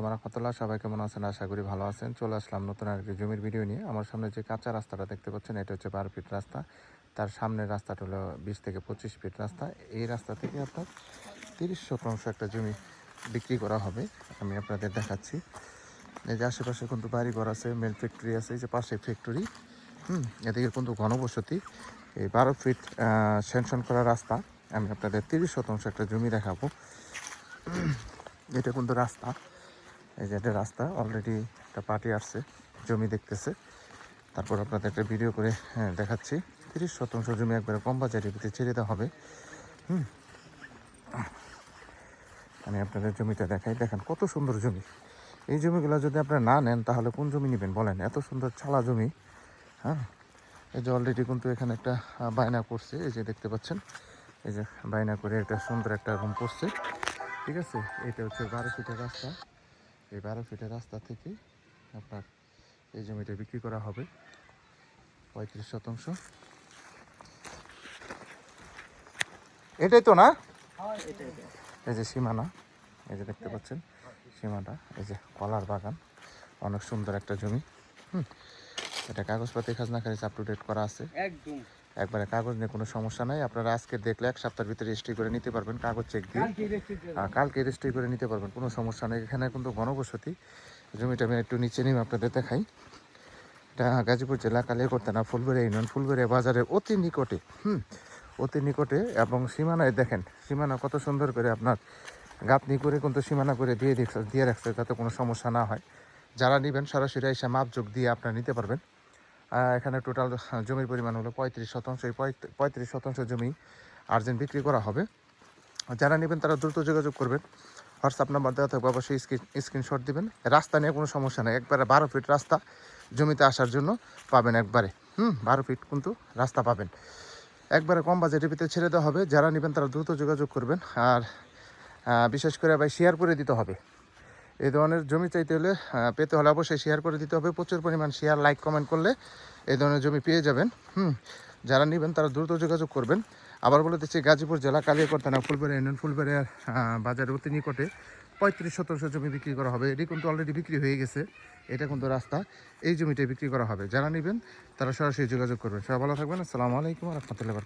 রাহমাতুল্লাহ, সবাই কেমন আছেন? আশা করি ভালো আছেন। চলে আসলাম নতুন আরেকটি জমির ভিডিও নিয়ে। আমার সামনে যে কাঁচা রাস্তাটা দেখতে পাচ্ছেন, এটা হচ্ছে 12 ফিট রাস্তা। তার সামনের রাস্তাটা হলো 20 থেকে 25 ফিট রাস্তা। এই রাস্তা থেকে আপনার 30 শতাংশ একটা জমি বিক্রি করা হবে। আমি আপনাদের দেখাচ্ছি। এই যে আশেপাশে কিন্তু বাড়িঘর আছে, মিল ফ্যাক্টরি আছে, এই যে পাশে ফ্যাক্টরি। এদিকে কিন্তু ঘনবসতি। এই 12 ফিট স্যাংশন করা রাস্তা। আমি আপনাদের 30 শতাংশ একটা জমি দেখাবো। এটা কিন্তু রাস্তা, এই যে একটা রাস্তা। অলরেডি একটা পার্টি আসছে, জমি দেখতেছে। তারপর আপনাদের একটা ভিডিও করে দেখাচ্ছি। 30 শতাংশ জমি একবারে কম বাজারের ভিতরে ছেড়ে দেওয়া হবে। আমি আপনাদের জমিটা দেখাই, দেখেন কত সুন্দর জমি। এই জমিগুলো যদি আপনারা না নেন তাহলে কোন জমি নেবেন বলেন? এত সুন্দর ছালা জমি। হ্যাঁ, এই যে অলরেডি কিন্তু এখানে একটা বায়না করছে, এই যে দেখতে পাচ্ছেন। এই যে বায়না করে একটা সুন্দর একটা রুম করছে, ঠিক আছে। এটা হচ্ছে 12 ফিটের রাস্তা। এই 12 ফিটের রাস্তা থেকে আপনার এই জমিটা বিক্রি করা হবে 35 শতাংশ। এটাই তো না? এই যে সীমানা, এই যে দেখতে পাচ্ছেন সীমাটা। এই যে কলার বাগান, অনেক সুন্দর একটা জমি। এটা কাগজপাতি খাজনা খারিজ আপ টু ডেট করা আছে একদম। একবারে কাগজ নিয়ে কোনো সমস্যা নাই। আপনারা আজকে দেখলে 1 সপ্তাহের ভিতরে রেজিস্ট্রি করে নিতে পারবেন, কাগজ চেক দিয়ে। কালকে রেজিস্ট্রি করে নিতে পারবেন, কোনো সমস্যা নেই। এখানে কিন্তু ঘনবসতি। জমিটা আমি একটু নিচে নিয়ে আপনাদের দেখাই। এটা গাজীপুর জেলা কালিয়াকৈর থানা ফুলবাড়িয়া ইউনিয়ন, ফুলবাড়িয়া বাজারের অতি নিকটে। অতি নিকটে। এবং সীমানায় দেখেন, সীমানা কত সুন্দর করে আপনার গাঁথনি করে কিন্তু সীমানা করে দিয়ে রাখছে, যাতে কোনো সমস্যা না হয়। যারা নেবেন সরাসরি এসে মাপযোগ দিয়ে আপনারা নিতে পারবেন। এখানে টোটাল জমির পরিমাণ হলো 35 শতাংশ। এই 35 শতাংশ জমি আর্জেন্ট বিক্রি করা হবে। যারা নেবেন তারা দ্রুত যোগাযোগ করবেন। হোয়াটসঅ্যাপ নাম্বার দেওয়া থাকবে, অবশ্যই স্ক্রিনশট দিবেন। রাস্তা নিয়ে কোনো সমস্যা নেই, একবারে 12 ফিট রাস্তা জমিতে আসার জন্য পাবেন একবারে। 12 ফিট কিন্তু রাস্তা পাবেন, একবারে কম বাজেটের ভিতরে ছেড়ে দেওয়া হবে। যারা নেবেন তারা দ্রুত যোগাযোগ করবেন। আর বিশেষ করে ভাই শেয়ার করে দিতে হবে। এই ধরনের জমি চাইতে হলে পেতে হলে অবশ্যই শেয়ার করে দিতে হবে। প্রচুর পরিমাণ শেয়ার, লাইক, কমেন্ট করলে এই ধরনের জমি পেয়ে যাবেন। যারা নেবেন তারা দ্রুত যোগাযোগ করবেন। আবার বলে দিচ্ছি, গাজীপুর জেলা কালিয়াকৈর থানা ফুলবাড়িয়া ইউনিয়ন, ফুলবাড়িয়ার বাজারের অতি নিকটে 35 শতাংশ জমি বিক্রি করা হবে। এটি কিন্তু অলরেডি বিক্রি হয়ে গেছে। এটা কিন্তু রাস্তা, এই জমিটাই বিক্রি করা হবে। যারা নেবেন তারা সরাসরি যোগাযোগ করবেন। সবাই ভালো থাকবেন। আসসালামু আলাইকুম ওয়া রাহমাতুল্লাহি ওয়া বারাকাতুহু।